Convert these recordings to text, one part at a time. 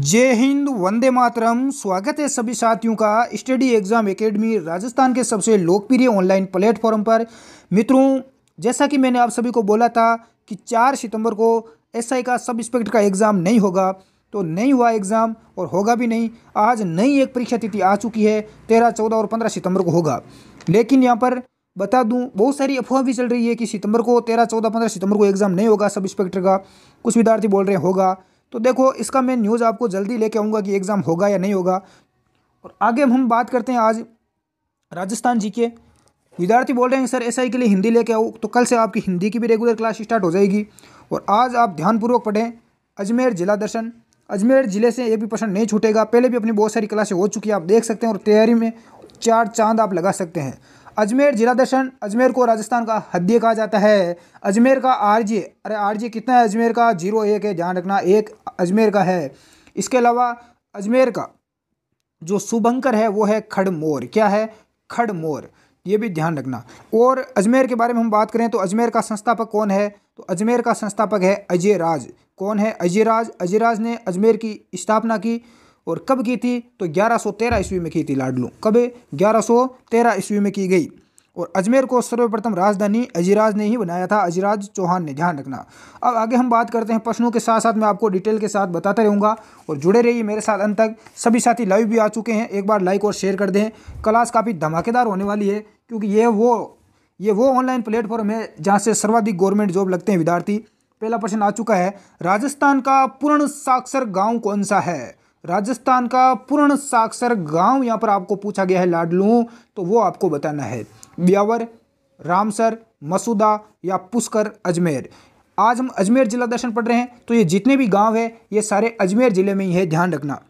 जय हिंद, वंदे मातरम। स्वागत है सभी साथियों का स्टडी एग्जाम एकेडमी राजस्थान के सबसे लोकप्रिय ऑनलाइन प्लेटफॉर्म पर। मित्रों, जैसा कि मैंने आप सभी को बोला था कि 4 सितंबर को एसआई का सब इंस्पेक्टर का एग्ज़ाम नहीं होगा, तो नहीं हुआ एग्ज़ाम और होगा भी नहीं। आज नई एक परीक्षा तिथि आ चुकी है, 13, 14 और 15 सितंबर को होगा। लेकिन यहाँ पर बता दूं, बहुत सारी अफवाह भी चल रही है कि सितंबर को 13, 14, 15 सितंबर को एग्ज़ाम नहीं होगा सब इंस्पेक्टर का। कुछ विद्यार्थी बोल रहे हैं होगा। तो देखो, इसका मैं न्यूज़ आपको जल्दी लेके आऊँगा कि एग्ज़ाम होगा या नहीं होगा। और आगे हम बात करते हैं आज राजस्थान जी के। विद्यार्थी बोल रहे हैं सर एसआई के लिए हिंदी लेके आओ, तो कल से आपकी हिंदी की भी रेगुलर क्लास स्टार्ट हो जाएगी। और आज आप ध्यानपूर्वक पढ़ें अजमेर जिला दर्शन। अजमेर जिले से एक भी प्रश्न नहीं छूटेगा। पहले भी अपनी बहुत सारी क्लासें हो चुकी है, आप देख सकते हैं, और तैयारी में 4 चांद आप लगा सकते हैं। अजमेर जिला दर्शन। अजमेर को राजस्थान का हृदय कहा जाता है। अजमेर का आरजे, अरे आरजे कितना है अजमेर का? 0-1 है, ध्यान रखना, 1 अजमेर का है। इसके अलावा अजमेर का जो शुभंकर है वो है खड़मोर। क्या है? खड़मोर, ये भी ध्यान रखना। और अजमेर के बारे में हम बात करें तो अजमेर का संस्थापक कौन है? तो अजमेर का संस्थापक है अजयराज। कौन है? अजयराज। अजयराज ने अजमेर की स्थापना की। और कब की थी? तो 1113 ईस्वी में की थी लाडलू। कब? 1113 ईस्वी में की गई। और अजमेर को सर्वप्रथम राजधानी अजयराज ने ही बनाया था, अजयराज चौहान ने, ध्यान रखना। अब आगे हम बात करते हैं प्रश्नों के साथ साथ मैं आपको डिटेल के साथ बताता रहूँगा, और जुड़े रहिए मेरे साथ अंत तक। सभी साथी लाइव भी आ चुके हैं, एक बार लाइक और शेयर कर दें। क्लास काफ़ी धमाकेदार होने वाली है, क्योंकि ये वो ऑनलाइन प्लेटफॉर्म है जहाँ से सर्वाधिक गवर्नमेंट जॉब लगते हैं विद्यार्थी। पहला प्रश्न आ चुका है, राजस्थान का पूर्ण साक्षर गाँव कौन सा है? राजस्थान का पूर्ण साक्षर गांव यहाँ पर आपको पूछा गया है लाडलू, तो वो आपको बताना है। ब्यावर, रामसर, मसूदा या पुष्कर, अजमेर। आज हम अजमेर जिला दर्शन पढ़ रहे हैं, तो ये जितने भी गांव है ये सारे अजमेर जिले में ही है, ध्यान रखना।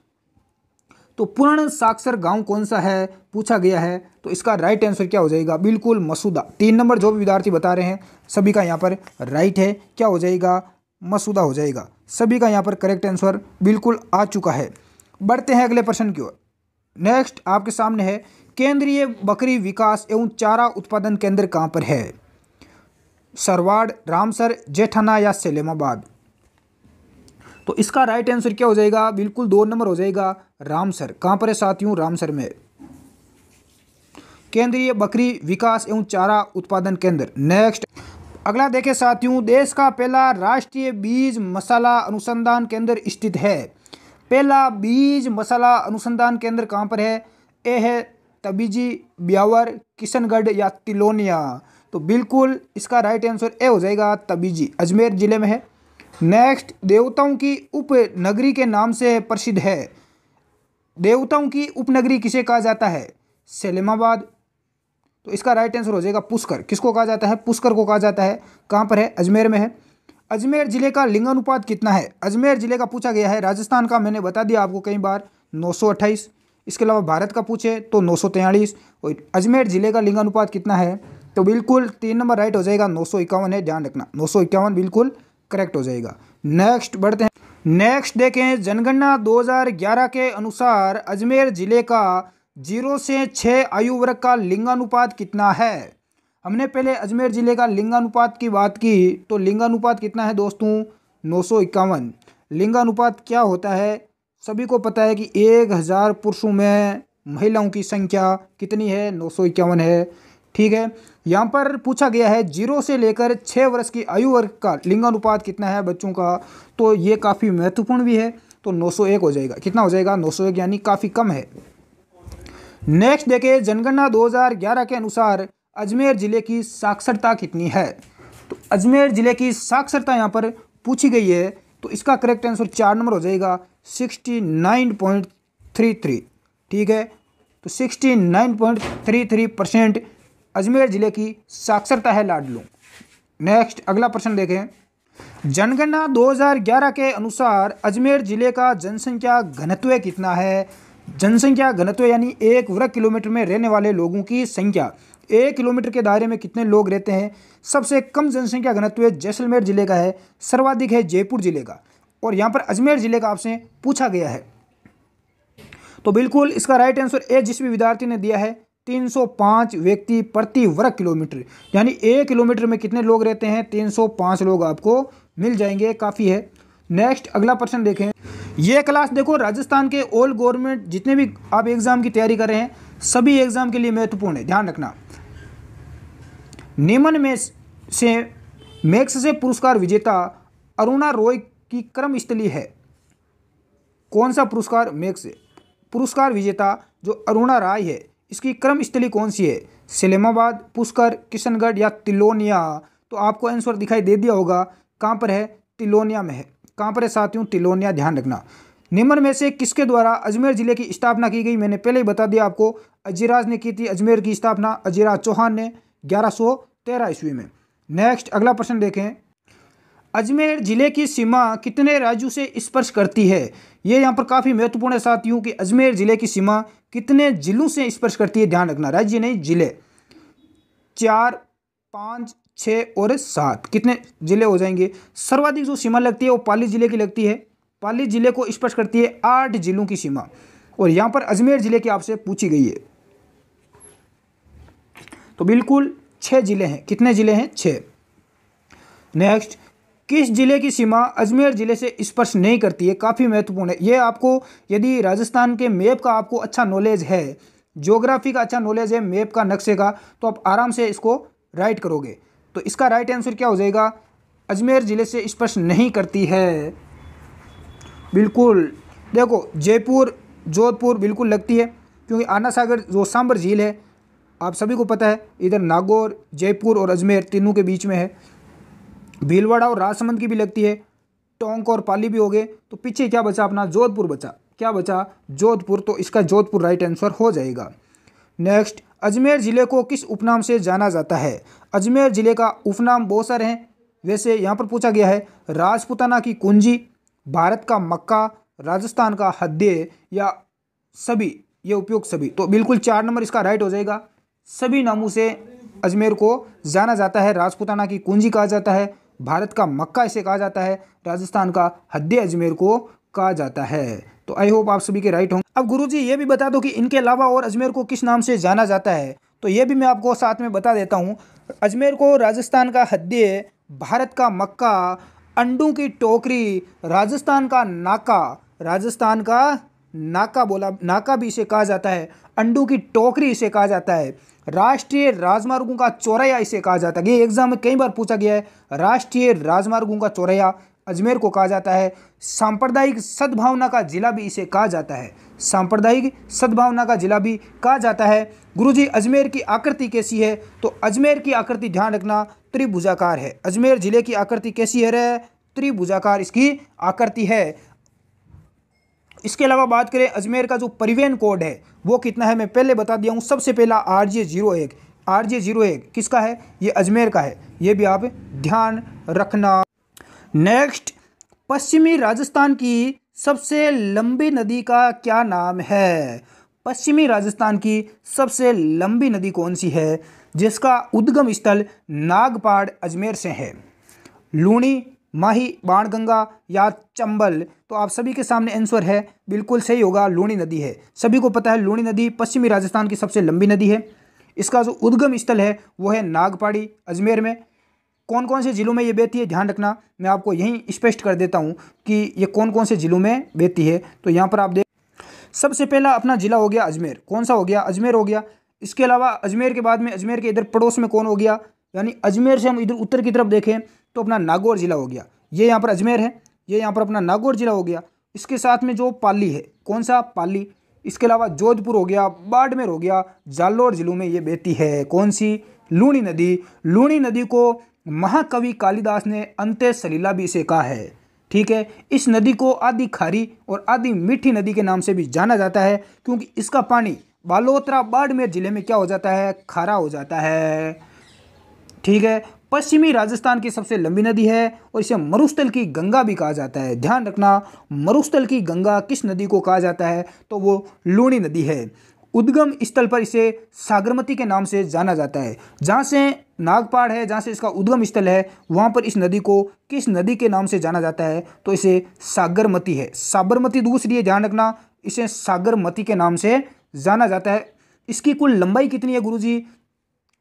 तो पूर्ण साक्षर गांव कौन सा है पूछा गया है, तो इसका राइट आंसर क्या हो जाएगा? बिल्कुल मसूदा। 3 नंबर जो भी विद्यार्थी बता रहे हैं सभी का यहाँ पर राइट है। क्या हो जाएगा? मसूदा हो जाएगा। सभी का यहाँ पर करेक्ट आंसर बिल्कुल आ चुका है। बढ़ते हैं अगले प्रश्न की ओर। नेक्स्ट आपके सामने है, केंद्रीय बकरी विकास एवं चारा उत्पादन केंद्र कहाँ पर है? सरवाड़, रामसर, जेठाना या सेलेमाबाद। तो इसका राइट आंसर क्या हो जाएगा? बिल्कुल 2 नंबर हो जाएगा, रामसर। कहाँ पर है साथियों? रामसर में केंद्रीय बकरी विकास एवं चारा उत्पादन केंद्र। नेक्स्ट अगला देखें साथियों, देश का पहला राष्ट्रीय बीज मसाला अनुसंधान केंद्र स्थित है। पहला बीज मसाला अनुसंधान केंद्र कहाँ पर है? ए है तबीजी, ब्यावर, किशनगढ़ या तिलोनिया। तो बिल्कुल इसका राइट आंसर ए हो जाएगा, तबीजी, अजमेर जिले में है। नेक्स्ट, देवताओं की उपनगरी के नाम से प्रसिद्ध है। देवताओं की उपनगरी किसे कहा जाता है? सेलेमाबाद। तो इसका राइट आंसर हो जाएगा पुष्कर। किसको कहा जाता है? पुष्कर को कहा जाता है। कहाँ पर है? अजमेर में है। अजमेर जिले का लिंगानुपात कितना है? अजमेर जिले का पूछा गया है। राजस्थान का मैंने बता दिया आपको कई बार, 928। इसके अलावा भारत का पूछे तो 943। और अजमेर जिले का लिंगानुपात कितना है? तो बिल्कुल 3 नंबर राइट हो जाएगा, 951 है, ध्यान रखना। 951 बिल्कुल करेक्ट हो जाएगा। नेक्स्ट बढ़ते हैं। नेक्स्ट देखें, जनगणना 2011 के अनुसार अजमेर जिले का 0 से 6 आयु वर्ग का लिंगानुपात कितना है? हमने पहले अजमेर जिले का लिंगानुपात की बात की, तो लिंगानुपात कितना है दोस्तों? 951। लिंगानुपात क्या होता है? सभी को पता है कि 1000 पुरुषों में महिलाओं की संख्या कितनी है? 951 है। ठीक है, यहाँ पर पूछा गया है 0 से लेकर 6 वर्ष की आयु वर्ग का लिंगानुपात कितना है बच्चों का, तो ये काफ़ी महत्वपूर्ण भी है। तो 901 हो जाएगा। कितना हो जाएगा? 901, यानी काफ़ी कम है। नेक्स्ट देखिए, जनगणना 2011 के अनुसार अजमेर जिले की साक्षरता कितनी है? तो अजमेर जिले की साक्षरता यहाँ पर पूछी गई है, तो इसका करेक्ट आंसर 4 नंबर हो जाएगा, 69.33। ठीक है, तो 69.33% अजमेर जिले की साक्षरता है लाडलू। नेक्स्ट अगला प्रश्न देखें, जनगणना 2011 के अनुसार अजमेर जिले का जनसंख्या घनत्व कितना है? जनसंख्या घनत्व यानी 1 वर्ग किलोमीटर में रहने वाले लोगों की संख्या। 1 किलोमीटर के दायरे में कितने लोग रहते हैं? सबसे कम जनसंख्या घनत्व जैसलमेर जिले का है, सर्वाधिक है जयपुर जिले का। और यहाँ पर अजमेर जिले का आपसे पूछा गया है, तो बिल्कुल इसका राइट आंसर ए जिस भी विद्यार्थी ने दिया है, 305 व्यक्ति प्रति वर्ग किलोमीटर, यानी 1 किलोमीटर में कितने लोग रहते हैं? 305 लोग आपको मिल जाएंगे, काफ़ी है। नेक्स्ट अगला प्रश्न देखें, ये क्लास देखो राजस्थान के ऑल गवर्नमेंट जितने भी आप एग्ज़ाम की तैयारी कर रहे हैं सभी एग्ज़ाम के लिए महत्वपूर्ण है, ध्यान रखना। निम्न में से मैक्स से पुरस्कार विजेता अरुणा रॉय की क्रमस्थली है। कौन सा पुरस्कार? मैक्स से पुरस्कार विजेता जो अरुणा राय है इसकी क्रमस्थली कौन सी है? सलेमाबाद, पुष्कर, किशनगढ़ या तिलोनिया? तो आपको आंसर दिखाई दे दिया होगा कहाँ पर है, तिलोनिया में है। कहाँ पर है साथियों? तिलोनिया, ध्यान रखना। निम्न में से किसके द्वारा अजमेर जिले की स्थापना की गई? मैंने पहले ही बता दिया आपको, अजीराज ने की थी अजमेर की स्थापना, अजीराज चौहान ने 1113 ईस्वी में। नेक्स्ट अगला प्रश्न देखें, अजमेर जिले की सीमा कितने राज्यों से स्पर्श करती है? ये यहाँ पर काफ़ी महत्वपूर्ण है साथियों कि अजमेर जिले की सीमा कितने जिलों से स्पर्श करती है, ध्यान रखना, राज्य नहीं जिले। 4, 5, 6 और 7 कितने जिले हो जाएंगे? सर्वाधिक जो सीमा लगती है वो पाली जिले की लगती है, पाली जिले को स्पर्श करती है 8 जिलों की सीमा, और यहाँ पर अजमेर जिले की आपसे पूछी गई है। तो बिल्कुल 6 जिले हैं। कितने जिले हैं? 6। नेक्स्ट, किस जिले की सीमा अजमेर जिले से स्पर्श नहीं करती है? काफ़ी महत्वपूर्ण है ये। आपको यदि राजस्थान के मैप का आपको अच्छा नॉलेज है, ज्योग्राफी का अच्छा नॉलेज है, मैप का, नक्शे का, तो आप आराम से इसको राइट करोगे। तो इसका राइट आंसर क्या हो जाएगा? अजमेर जिले से स्पर्श नहीं करती है। बिल्कुल देखो जयपुर, जोधपुर बिल्कुल लगती है क्योंकि आना सागर जो सांबर झील है आप सभी को पता है, इधर नागौर, जयपुर और अजमेर तीनों के बीच में है। भीलवाड़ा और राजसमंद की भी लगती है, टोंक और पाली भी हो गए। तो पीछे क्या बचा अपना? जोधपुर बचा। क्या बचा? जोधपुर। तो इसका जोधपुर राइट आंसर हो जाएगा। नेक्स्ट, अजमेर जिले को किस उपनाम से जाना जाता है? अजमेर जिले का उपनाम बहुत सारे हैं, वैसे यहाँ पर पूछा गया है राजपुताना की कुंजी, भारत का मक्का, राजस्थान का हद्दे या सभी, ये उपयुक्त सभी। तो बिल्कुल 4 नंबर इसका राइट हो जाएगा। सभी नामों से अजमेर को जाना जाता है। राजपुताना की कुंजी कहा जाता है, भारत का मक्का इसे कहा जाता है, राजस्थान का हद्दे अजमेर को कहा जाता है। तो आई होप आप सभी के राइट होंगे। अब गुरुजी ये भी बता दो कि इनके अलावा और अजमेर को किस नाम से जाना जाता है? तो ये भी मैं आपको साथ में बता देता हूँ। अजमेर को राजस्थान का हद्दे, भारत का मक्का, अंडों की टोकरी, राजस्थान का नाका, राजस्थान का नाका बोला, नाका भी इसे कहा जाता है, अंडों की टोकरी इसे कहा जाता है, राष्ट्रीय राजमार्गों का चौराया इसे कहा जाता है। ये एग्जाम में कई बार पूछा गया है, राष्ट्रीय राजमार्गों का चौराया अजमेर को कहा जाता है। सांप्रदायिक सद्भावना का जिला भी इसे कहा जाता है, सांप्रदायिक सद्भावना का जिला भी कहा जाता है। गुरुजी अजमेर की आकृति कैसी है? तो अजमेर की आकृति ध्यान रखना त्रिभुजाकार है। अजमेर जिले की आकृति कैसी है रे? त्रिभुजाकार इसकी आकृति है। इसके अलावा बात करें अजमेर का जो परिवहन कोड है वो कितना है, मैं पहले बता दिया हूँ। सबसे पहला RJ01, RJ01 किसका है? ये अजमेर का है, ये भी आप ध्यान रखना। नेक्स्ट, पश्चिमी राजस्थान की सबसे लंबी नदी का क्या नाम है? पश्चिमी राजस्थान की सबसे लंबी नदी कौन सी है जिसका उद्गम स्थल नागपाड़ अजमेर से है? लूणी, माही, बाणगंगा या चंबल? तो आप सभी के सामने आंसर है, बिल्कुल सही होगा, लूणी नदी है। सभी को पता है लूणी नदी पश्चिमी राजस्थान की सबसे लंबी नदी है। इसका जो उद्गम स्थल है वो है नागपाड़ी अजमेर में। कौन कौन से जिलों में ये बहती है ध्यान रखना, मैं आपको यहीं स्पष्ट कर देता हूँ कि ये कौन कौन से जिलों में बहती है। तो यहाँ पर आप देख, सबसे पहला अपना जिला हो गया अजमेर। कौन सा हो गया? अजमेर हो गया। इसके अलावा अजमेर के बाद में अजमेर के इधर पड़ोस में कौन हो गया? यानी अजमेर से हम इधर उत्तर की तरफ देखें तो अपना नागौर जिला हो गया। ये यहाँ पर अजमेर है, ये यहाँ पर अपना नागौर जिला हो गया। इसके साथ में जो पाली है, कौन सा? पाली। इसके अलावा जोधपुर हो गया, बाड़मेर हो गया, जालोर जिलों में ये बहती है। कौन सी? लूणी नदी। लूणी नदी को महाकवि कालिदास ने अंत्य सलीला भी इसे कहा है। ठीक है, इस नदी को आदि खारी और आदि मीठी नदी के नाम से भी जाना जाता है क्योंकि इसका पानी बालोतरा बाड़मेर जिले में क्या हो जाता है? खारा हो जाता है। ठीक है, पश्चिमी राजस्थान की सबसे लंबी नदी है और इसे मरुस्थल की गंगा भी कहा जाता है। ध्यान रखना, मरुस्थल की गंगा किस नदी को कहा जाता है? तो वो लूणी नदी है। उद्गम स्थल पर इसे सागरमती के नाम से जाना जाता है। जहाँ से नागपाड़ है, जहाँ से इसका उद्गम स्थल है, वहाँ पर इस नदी को किस नदी के नाम से जाना जाता है? तो इसे सागरमती है। साबरमती दूसरी है, ध्यान रखना, इसे सागरमती के नाम से जाना जाता है। इसकी कुल लंबाई कितनी है गुरुजी?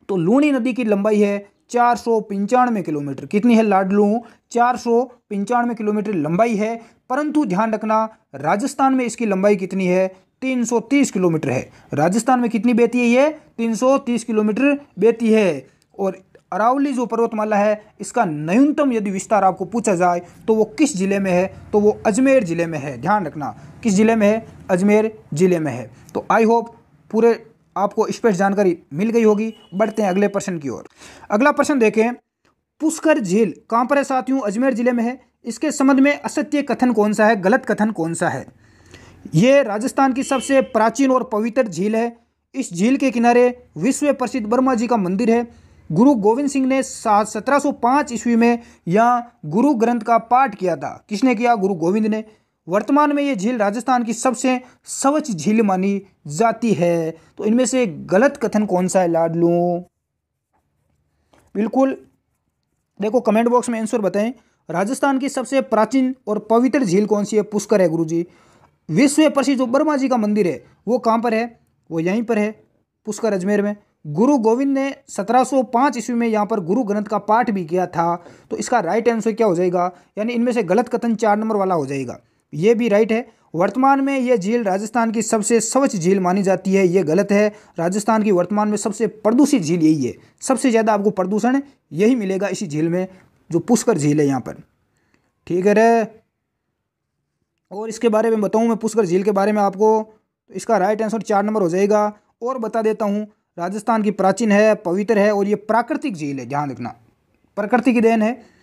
तो लूणी नदी की लंबाई है 495 किलोमीटर। कितनी है लाडलू? 495 किलोमीटर लंबाई है। परंतु ध्यान रखना राजस्थान में इसकी लंबाई कितनी है, 330 किलोमीटर है। राजस्थान में कितनी बहती है ये, 330 किलोमीटर बहती है। और अरावली जो पर्वतमाला है इसका न्यूनतम यदि विस्तार आपको पूछा जाए तो वो किस जिले में है, तो वो अजमेर जिले में है। ध्यान रखना किस जिले में है, अजमेर जिले में है। तो आई होप पूरे आपको स्पष्ट जानकारी मिल गई होगी। बढ़ते हैं अगले प्रश्न की ओर। अगला प्रश्न देखें, पुष्कर झील कहाँ पर है साथियों, अजमेर जिले में है। इसके संबंध में असत्य कथन कौन सा है, गलत कथन कौन सा है। ये राजस्थान की सबसे प्राचीन और पवित्र झील है। इस झील के किनारे विश्व प्रसिद्ध ब्रह्मा जी का मंदिर है। गुरु गोविंद सिंह ने 1705 ईस्वी में यहाँ गुरु ग्रंथ का पाठ किया था। किसने किया, गुरु गोविंद ने। वर्तमान में ये झील राजस्थान की सबसे स्वच्छ झील मानी जाती है। तो इनमें से गलत कथन कौन सा है लाडलू, बिल्कुल देखो कमेंट बॉक्स में आंसर बताएं। राजस्थान की सबसे प्राचीन और पवित्र झील कौन सी है, पुष्कर है गुरुजी। विश्व प्रसिद्ध जो ब्रह्मा जी का मंदिर है वो कहाँ पर है, वो यहीं पर है, पुष्कर अजमेर में। गुरु गोविंद ने 1705 ईस्वी में यहाँ पर गुरु ग्रंथ का पाठ भी किया था। तो इसका राइट आंसर क्या हो जाएगा, यानी इनमें से गलत कथन 4 नंबर वाला हो जाएगा। ये भी राइट है। वर्तमान में ये झील राजस्थान की सबसे स्वच्छ झील मानी जाती है, ये गलत है। राजस्थान की वर्तमान में सबसे प्रदूषित झील यही है। सबसे ज़्यादा आपको प्रदूषण यही मिलेगा इसी झील में, जो पुष्कर झील है यहाँ पर। ठीक है रे। और इसके बारे में बताऊँ मैं पुष्कर झील के बारे में आपको, तो इसका राइट आंसर 4 नंबर हो जाएगा। और बता देता हूँ, राजस्थान की प्राचीन है, पवित्र है और ये प्राकृतिक झील है। ध्यान रखना प्रकृति की देन है।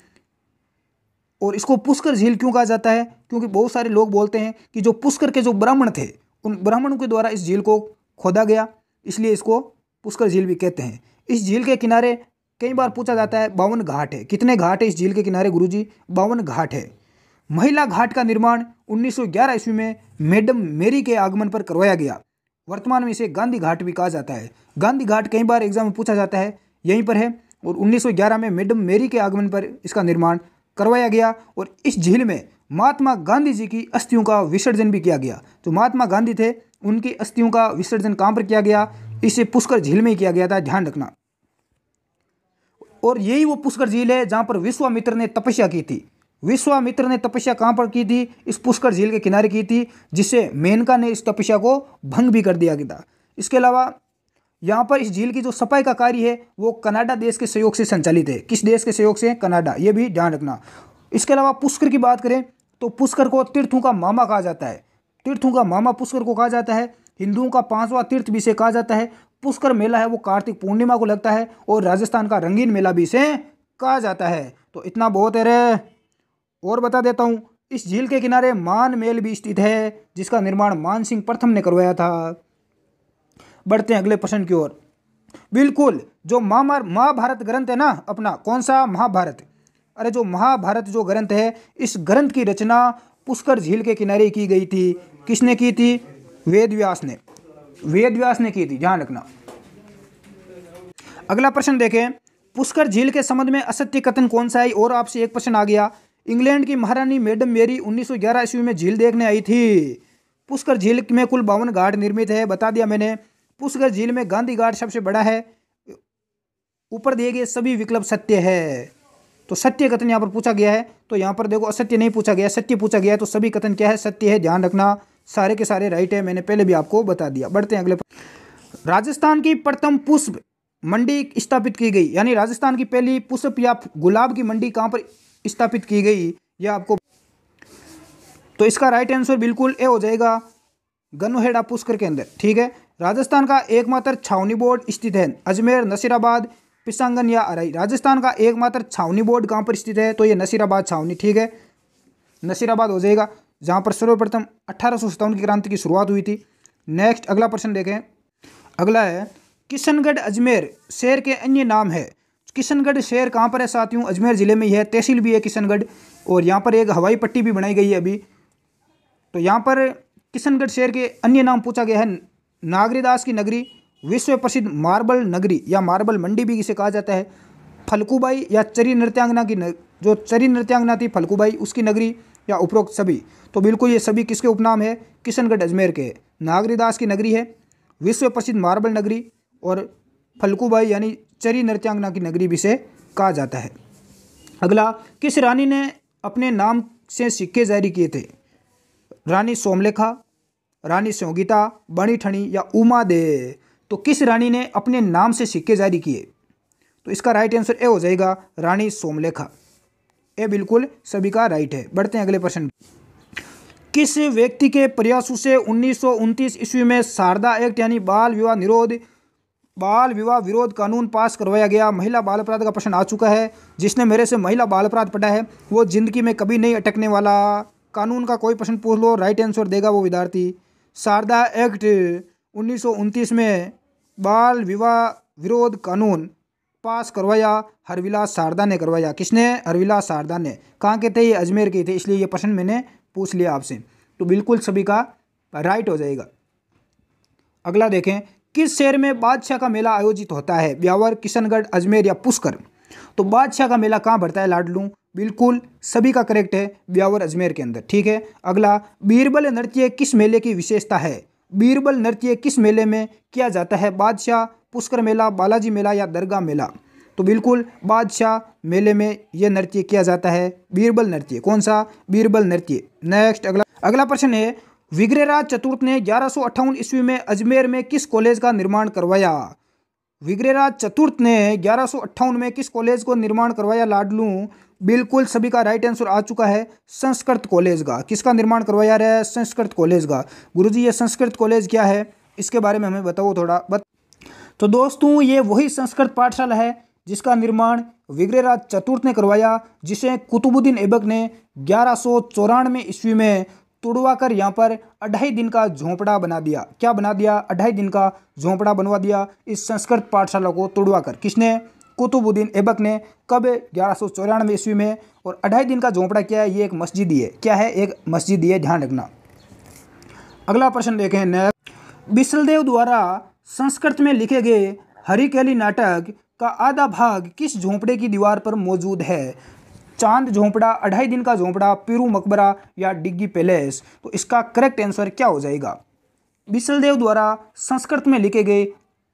और इसको पुष्कर झील क्यों कहा जाता है, क्योंकि बहुत सारे लोग बोलते हैं कि जो पुष्कर के जो ब्राह्मण थे उन ब्राह्मणों के द्वारा इस झील को खोदा गया, इसलिए इसको पुष्कर झील भी कहते हैं। इस झील के किनारे कई बार पूछा जाता है 52 घाट है। कितने घाट है इस झील के किनारे गुरुजी, 52 घाट है। महिला घाट का निर्माण 1911 ईस्वी में मैडम मेरी के आगमन पर करवाया गया। वर्तमान में इसे गांधी घाट भी कहा जाता है। गांधी घाट कई बार एग्जाम में पूछा जाता है, यहीं पर है। और 1911 में मैडम मेरी के आगमन पर इसका निर्माण करवाया गया। और इस झील में महात्मा गांधी जी की अस्थियों का विसर्जन भी किया गया। जो महात्मा गांधी थे उनकी अस्थियों का विसर्जन कहाँ पर किया गया, इसे पुष्कर झील में ही किया गया था। ध्यान रखना। और यही वो पुष्कर झील है जहाँ पर विश्वामित्र ने तपस्या की थी। विश्वामित्र ने तपस्या कहाँ पर की थी, इस पुष्कर झील के किनारे की थी, जिससे मेनका ने इस तपस्या को भंग भी कर दिया गया था। इसके अलावा यहाँ पर इस झील की जो सफाई का कार्य है वो कनाडा देश के सहयोग से संचालित है। किस देश के सहयोग से, कनाडा, ये भी ध्यान रखना। इसके अलावा पुष्कर की बात करें तो पुष्कर को तीर्थों का मामा कहा जाता है। तीर्थों का मामा पुष्कर को कहा जाता है। हिंदुओं का 5वां तीर्थ भी इसे कहा जाता है। पुष्कर मेला है वो कार्तिक पूर्णिमा को लगता है और राजस्थान का रंगीन मेला भी इसे कहा जाता है। तो इतना बहुत है रे। और बता देता हूँ, इस झील के किनारे मान महल भी स्थित है, जिसका निर्माण मान सिंह प्रथम ने करवाया था। बढ़ते हैं अगले प्रश्न की ओर। बिल्कुल, जो महाभारत ग्रंथ है ना अपना, कौन सा, महाभारत। अरे जो महाभारत जो ग्रंथ है, इस ग्रंथ की रचना पुष्कर झील के किनारे की गई थी। किसने की थी, वेद व्यास ने। वेद व्यास ने की थी, ध्यान रखना। अगला प्रश्न देखें, पुष्कर झील के संबंध में असत्य कथन कौन सा है। और आपसे एक प्रश्न आ गया, इंग्लैंड की महारानी मैडम मेरी 1911 ईस्वी में झील देखने आई थी। पुष्कर झील में कुल 52 घाट निर्मित है, बता दिया मैंने। पुष्कर झील में गांधी घाट सबसे बड़ा है। ऊपर दिए गए सभी विकल्प सत्य है। तो सत्य कथन यहाँ पर पूछा गया है, तो यहाँ पर देखो असत्य नहीं पूछा गया, सत्य पूछा गया है। तो सभी कथन क्या है, सत्य है। ध्यान रखना, सारे के सारे राइट है, मैंने पहले भी आपको बता दिया। बढ़ते हैं अगले। राजस्थान की प्रथम पुष्प मंडी स्थापित की गई, यानी राजस्थान की पहली पुष्प या गुलाब की मंडी कहाँ पर स्थापित की गई, यह आपको। तो इसका राइट आंसर बिल्कुल ए हो जाएगा, गनोहेड़ा पुष्कर के अंदर। ठीक है। राजस्थान का एकमात्र छावनी बोर्ड स्थित है अजमेर, नसीराबाद, पिसांगन या अराई। राजस्थान का एकमात्र छावनी बोर्ड कहाँ पर स्थित है, तो ये नसीराबाद छावनी। ठीक है, नसीराबाद हो जाएगा, जहाँ पर सर्वप्रथम 1857 की क्रांति की शुरुआत हुई थी। नेक्स्ट अगला प्रश्न देखें। अगला है, किशनगढ़ अजमेर शहर के अन्य नाम है। किशनगढ़ शहर कहाँ पर है साथियों, अजमेर जिले में ही है। तहसील भी है किशनगढ़, और यहाँ पर एक हवाई पट्टी भी बनाई गई है अभी। तो यहाँ पर किशनगढ़ शहर के अन्य नाम पूछा गया है, नागरीदास की नगरी, विश्व प्रसिद्ध मार्बल नगरी या मार्बल मंडी भी इसे कहा जाता है, फलकूबाई या चरी नृत्यांगना की जो चरी नृत्यांगना थी फलकूबाई उसकी नगरी, या उपरोक्त सभी। तो बिल्कुल ये सभी किसके उपनाम है, किशनगढ़ अजमेर के। नागरीदास की नगरी है, विश्व प्रसिद्ध मार्बल नगरी, और फलकूबाई यानी चरी नृत्यांगना की नगरी भी से कहा जाता है। अगला, किस रानी ने अपने नाम से सिक्के जारी किए थे? रानी सोमलेखा, रानी संगीता, बणी ठणी या उमा दे। तो किस रानी ने अपने नाम से सिक्के जारी किए? तो इसका राइट आंसर ए हो जाएगा रानी सोमलेखा। ए बिल्कुल सभी का राइट है। बढ़ते हैं अगले प्रश्न। किस व्यक्ति के प्रयासों से 1929 ईस्वी में शारदा एक्ट यानी बाल विवाह विरोध कानून पास करवाया गया? महिला बाल अपराध का प्रश्न आ चुका है। जिसने मेरे से महिला बाल अपराध पढ़ा है वो जिंदगी में कभी नहीं अटकने वाला। कानून का कोई प्रश्न पूछ लो, राइट आंसर देगा वो विद्यार्थी। शारदा एक्ट 1929 में बाल विवाह विरोध कानून पास करवाया हरविलास शारदा ने करवाया। किसने? हरविलास शारदा ने। कहाँ के थे ये? अजमेर के थे, इसलिए ये प्रश्न मैंने पूछ लिया आपसे। तो बिल्कुल सभी का राइट हो जाएगा। अगला देखें, किस शहर में बादशाह का मेला आयोजित होता है? ब्यावर, किशनगढ़, अजमेर या पुष्कर? तो बादशाह का मेला कहाँ बढ़ता है लाडलू? बिल्कुल सभी का करेक्ट है, ब्यावर अजमेर के अंदर। ठीक है। अगला, बीरबल नृत्य किस मेले की विशेषता है? बीरबल नृत्य किस मेले में किया जाता है? बादशाह, पुष्कर मेला, बालाजी मेला या दरगाह मेला? तो बिल्कुल बादशाह मेले में यह नृत्य किया जाता है, बीरबल नृत्य। कौन सा? बीरबल नृत्य। नेक्स्ट अगला प्रश्न है, विग्रहराज चतुर्थ ने 1158 ईस्वी में अजमेर में किस कॉलेज का निर्माण करवाया? विग्रहराज चतुर्थ ने 1158 में किस कॉलेज को निर्माण करवाया लाडलू? बिल्कुल सभी का राइट आंसर आ चुका है, संस्कृत कॉलेज का। किसका निर्माण करवाया है? संस्कृत कॉलेज का। गुरुजी ये संस्कृत कॉलेज क्या है, इसके बारे में हमें बताओ थोड़ा। तो दोस्तों ये वही संस्कृत पाठशाला है जिसका निर्माण विग्रहराज चतुर्थ ने करवाया, जिसे कुतुबुद्दीन ऐबक ने 1194 ईस्वी में तुड़वाकर यहाँ पर 2.5 दिन का झोंपड़ा बना दिया। क्या बना दिया? 2.5 दिन का झोंपड़ा बनवा दिया इस संस्कृत पाठशाला को तुड़वाकर। किसने? कुतुबुद्दीन ऐबक ने। कब? 1194 ईस्वी में। और 2.5 दिन का झोंपड़ा क्या है? ये एक मस्जिद ही है। क्या है? एक मस्जिद ही है, ध्यान रखना। अगला प्रश्न देखें। बिसलदेव द्वारा संस्कृत में लिखे गए हरिकेली नाटक का आधा भाग किस झोंपड़े की दीवार पर मौजूद है? चांद झोंपड़ा, 2.5 दिन का झोंपड़ा, पीरू मकबरा या डिग्गी पैलेस? तो इसका करेक्ट आंसर क्या हो जाएगा? बिसलदेव द्वारा संस्कृत में लिखे गए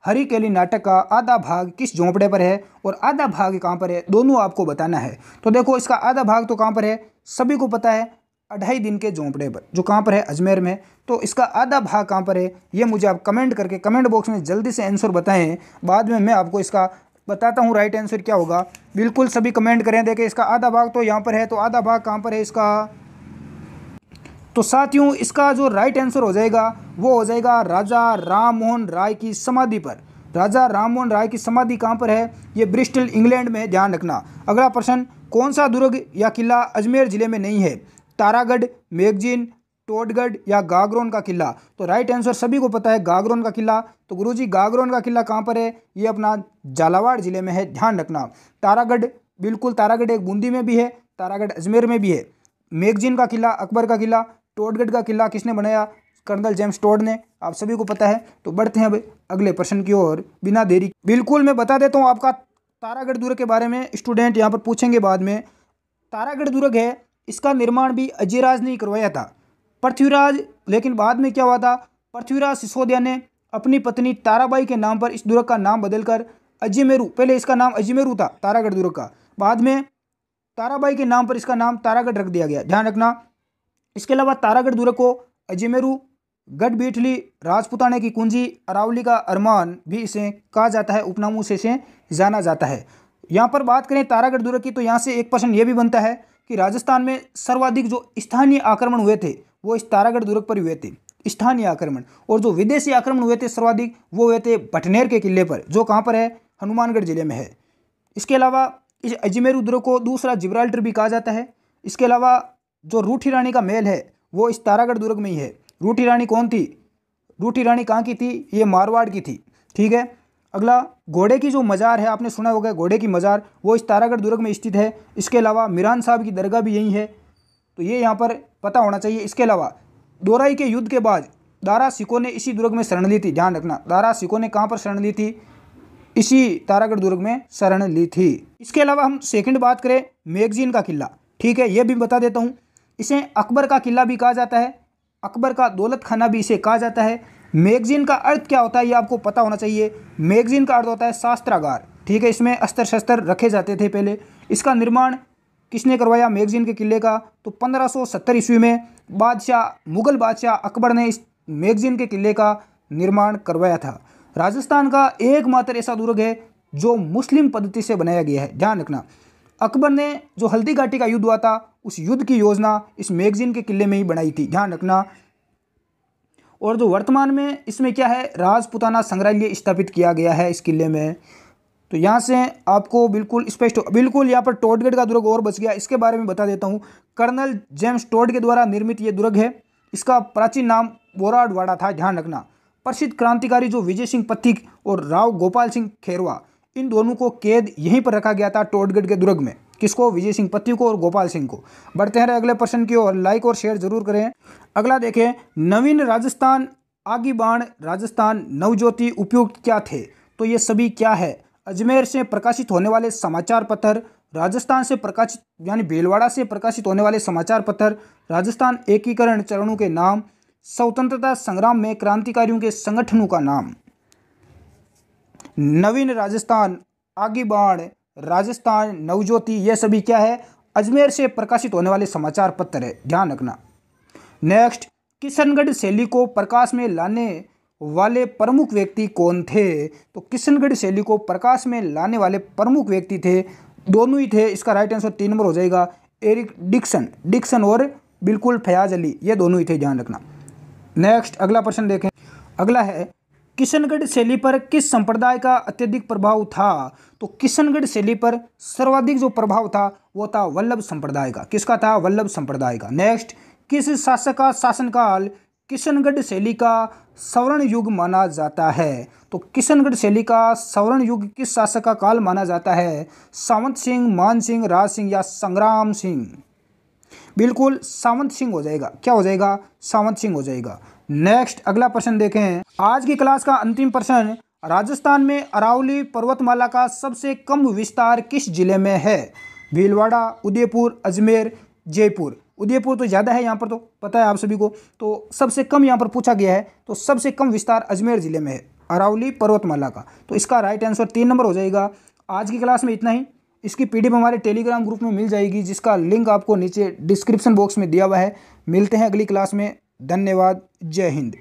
हरिकेली नाटक का आधा भाग किस झोंपड़े पर है और आधा भाग कहाँ पर है, दोनों आपको बताना है। तो देखो इसका आधा भाग तो कहाँ पर है, सभी को पता है, 2.5 दिन के झोंपड़े पर, जो कहाँ पर है? अजमेर में। तो इसका आधा भाग कहाँ पर है, ये मुझे आप कमेंट करके कमेंट बॉक्स में जल्दी से आंसर बताएं। बाद में मैं आपको इसका बताता हूँ राइट आंसर क्या होगा। बिल्कुल सभी कमेंट करें। देखें इसका आधा भाग तो यहाँ पर है, तो आधा भाग कहाँ पर है इसका? तो साथियों इसका जो राइट आंसर हो जाएगा वो हो जाएगा राजा राममोहन राय की समाधि पर। राजा राममोहन राय की समाधि कहाँ पर है? ये ब्रिस्टल इंग्लैंड में, ध्यान रखना। अगला प्रश्न, कौन सा दुर्ग या किला अजमेर जिले में नहीं है? तारागढ़, मैगजीन, टोडगढ़ या गागरोन का किला? तो राइट आंसर सभी को पता है, गागरोन का किला। तो गुरुजी गागरोन का किला कहाँ पर है? ये अपना झालावाड़ जिले में है, ध्यान रखना। तारागढ़, बिल्कुल तारागढ़ एक बूंदी में भी है, तारागढ़ अजमेर में भी है। मैगजीन का किला अकबर का किला, टोडगढ़ का किला किसने बनाया? कर्नल जेम्स टोड ने, आप सभी को पता है। तो बढ़ते हैं अब अगले प्रश्न की ओर बिना देरी। बिल्कुल मैं बता देता हूँ आपका तारागढ़ दुर्ग के बारे में, स्टूडेंट यहाँ पर पूछेंगे बाद में। तारागढ़ दुर्ग है, इसका निर्माण भी अजयराज ने करवाया था, पृथ्वीराज। लेकिन बाद में क्या हुआ था, पृथ्वीराज सिसोदिया ने अपनी पत्नी ताराबाई के नाम पर इस दुर्ग का नाम बदलकर अजमेरू, पहले इसका नाम अजमेरू था तारागढ़ दुर्ग का, बाद में ताराबाई के नाम पर इसका नाम तारागढ़ रख दिया गया, ध्यान रखना। इसके अलावा तारागढ़ दुर्ग को अजमेरू, गढ़बीठली, राजपुताने की कुंजी, अरावली का अरमान भी इसे कहा जाता है, उपनामों से इसे जाना जाता है। यहाँ पर बात करें तारागढ़ दुर्ग की, तो यहाँ से एक प्रश्न ये भी बनता है कि राजस्थान में सर्वाधिक जो स्थानीय आक्रमण हुए थे वो इस तारागढ़ दुर्ग पर हुए थे, स्थानीय आक्रमण। और जो विदेशी आक्रमण हुए थे सर्वाधिक, वो हुए थे भटनेर के किले पर, जो कहाँ पर है? हनुमानगढ़ जिले में है। इसके अलावा इस अजमेरू दुर्ग को दूसरा जिब्राल्टर भी कहा जाता है। इसके अलावा जो रूठी रानी का महल है वो इस तारागढ़ दुर्ग में ही है। रूठी रानी कौन थी? रूठी रानी कहाँ की थी? ये मारवाड़ की थी, ठीक है। अगला, घोड़े की जो मज़ार है, आपने सुना होगा घोड़े की मज़ार, वो इस तारागढ़ दुर्ग में स्थित है। इसके अलावा मीरान साहब की दरगाह भी यहीं है, तो ये यहाँ पर पता होना चाहिए। इसके अलावा दोराई के युद्ध के बाद दारा सिकों ने इसी दुर्ग में शरण ली थी, ध्यान रखना। दारा सिकों ने कहाँ पर शरण ली थी? इसी तारागढ़ दुर्ग में शरण ली थी। इसके अलावा हम सेकंड बात करें, मैगजीन का किला, ठीक है, ये भी बता देता हूँ। इसे अकबर का किला भी कहा जाता है, अकबर का दौलत खाना भी इसे कहा जाता है। मैगजीन का अर्थ क्या होता है ये आपको पता होना चाहिए। मैगजीन का अर्थ होता है शास्त्रागार, ठीक है। इसमें अस्त्र शस्त्र रखे जाते थे पहले। इसका निर्माण किसने करवाया मैगजीन के किले का? तो 1570 ईस्वी में मुगल बादशाह अकबर ने इस मैगजीन के किले का निर्माण करवाया था। राजस्थान का एकमात्र ऐसा दुर्ग है जो मुस्लिम पद्धति से बनाया गया है, ध्यान रखना। अकबर ने जो हल्दी घाटी का युद्ध हुआ था उस युद्ध की योजना इस मैगजीन के किले में ही बनाई थी, ध्यान रखना। और जो वर्तमान में इसमें क्या है, राजपुताना संग्रहालय स्थापित किया गया है इस किले में। तो यहाँ से आपको बिल्कुल स्पष्ट, बिल्कुल यहाँ पर टोडगढ़ का दुर्ग और बच गया, इसके बारे में बता देता हूँ। कर्नल जेम्स टोड के द्वारा निर्मित ये दुर्ग है। इसका प्राचीन नाम बोराडवाड़ा था, ध्यान रखना। प्रसिद्ध क्रांतिकारी जो विजय सिंह पथिक और राव गोपाल सिंह खेरवा, इन दोनों को कैद यहीं पर रखा गया था टोडगढ़ के दुर्ग में। किसको? विजय सिंह पथिक को और गोपाल सिंह को। बढ़ते हैं अगले प्रश्न की ओर, लाइक और शेयर जरूर करें। अगला देखें, नवीन राजस्थान, आगीबाण राजस्थान, नवज्योति उपयुक्त क्या थे? तो ये सभी क्या है? अजमेर से प्रकाशित होने वाले समाचार पत्र, राजस्थान से प्रकाशित यानी भीलवाड़ा से प्रकाशित होने वाले समाचार पत्र, राजस्थान एकीकरण चरणों के नाम, स्वतंत्रता संग्राम में क्रांतिकारियों के संगठनों का नाम। नवीन राजस्थान, आगीबाण राजस्थान, नवज्योति, ये सभी क्या है? अजमेर से प्रकाशित होने वाले समाचार पत्र है, ध्यान रखना। नेक्स्ट, किशनगढ़ शैली को प्रकाश में लाने वाले प्रमुख व्यक्ति कौन थे? तो किशनगढ़ शैली को प्रकाश में लाने वाले प्रमुख व्यक्ति थे, दोनों ही थे। इसका राइट आंसर 3 नंबर हो जाएगा, एरिक डिक्सन और बिल्कुल फयाज अली, ये दोनों ही थे, ध्यान रखना। नेक्स्ट अगला प्रश्न देखें। अगला है, किशनगढ़ शैली पर किस संप्रदाय का अत्यधिक प्रभाव था? तो किशनगढ़ शैली पर सर्वाधिक जो प्रभाव था वो था वल्लभ संप्रदाय का। किसका था? वल्लभ संप्रदाय का। नेक्स्ट, किस शासक का शासनकाल किशनगढ़ शैली का स्वर्ण युग माना जाता है? तो किशनगढ़ शैली का स्वर्ण युग किस शासक का काल माना जाता है? सावंत सिंह, मान सिंह, राज सिंह या संग्राम सिंह? बिल्कुल सावंत सिंह हो जाएगा। क्या हो जाएगा? सावंत सिंह हो जाएगा। नेक्स्ट अगला प्रश्न देखें। आज की क्लास का अंतिम प्रश्न, राजस्थान में अरावली पर्वतमाला का सबसे कम विस्तार किस जिले में है? भीलवाड़ा, उदयपुर, अजमेर, जयपुर। उदयपुर तो ज़्यादा है यहाँ पर, तो पता है आप सभी को। तो सबसे कम यहाँ पर पूछा गया है, तो सबसे कम विस्तार अजमेर जिले में है अरावली पर्वतमाला का। तो इसका राइट आंसर 3 नंबर हो जाएगा। आज की क्लास में इतना ही। इसकी पीडीएफ हमारे टेलीग्राम ग्रुप में मिल जाएगी, जिसका लिंक आपको नीचे डिस्क्रिप्शन बॉक्स में दिया हुआ है। मिलते हैं अगली क्लास में। धन्यवाद। जय हिंद।